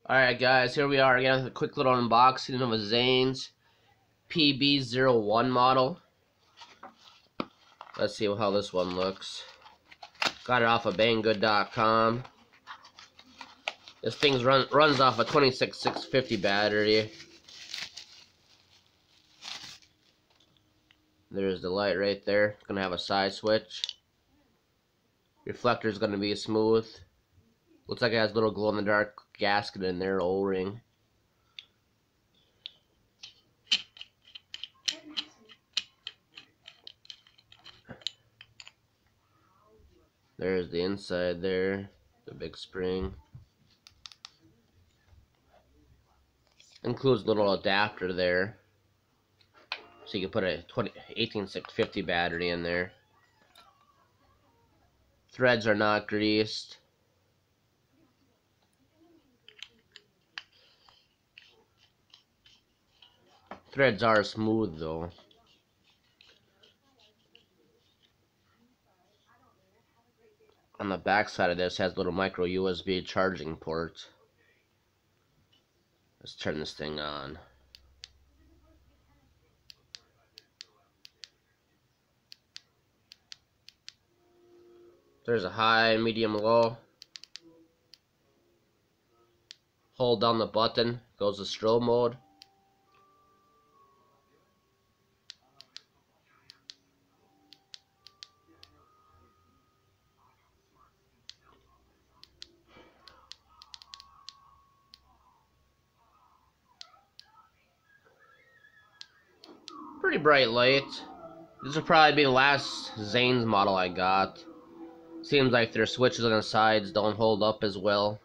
Alright guys, here we are again with a quick little unboxing of a Xanes pb01 model. Let's see how this one looks. Got it off of banggood.com. This thing runs off a 26650 battery. There's the light right there. It's gonna have a side switch. Reflector is gonna be smooth. Looks like it has a little glow in the dark gasket in there, O-ring. There's the inside there, the big spring. Includes a little adapter there, so you can put a 18650 battery in there. Threads are not greased. Threads are smooth though. On the back side of this has a little micro USB charging port. Let's turn this thing on. There's a high, medium, low. Hold down the button, goes to strobe mode. Pretty bright light. This will probably be the last Xanes model I got. Seems like their switches on the sides don't hold up as well.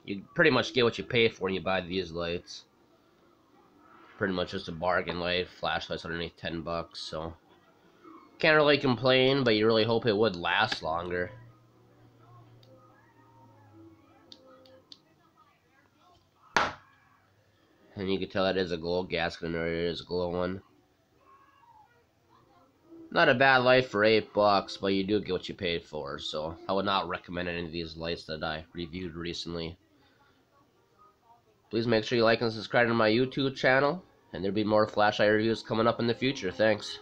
You pretty much get what you pay for when you buy these lights. Pretty much just a bargain light. Flashlight's underneath 10 bucks, so can't really complain, but you really hope it would last longer. And you can tell that is a glow gasket in there. It is glowing. Not a bad light for 8 bucks, but you do get what you paid for, so I would not recommend any of these lights that I reviewed recently. Please make sure you like and subscribe to my YouTube channel, and there'll be more flashlight reviews coming up in the future. Thanks.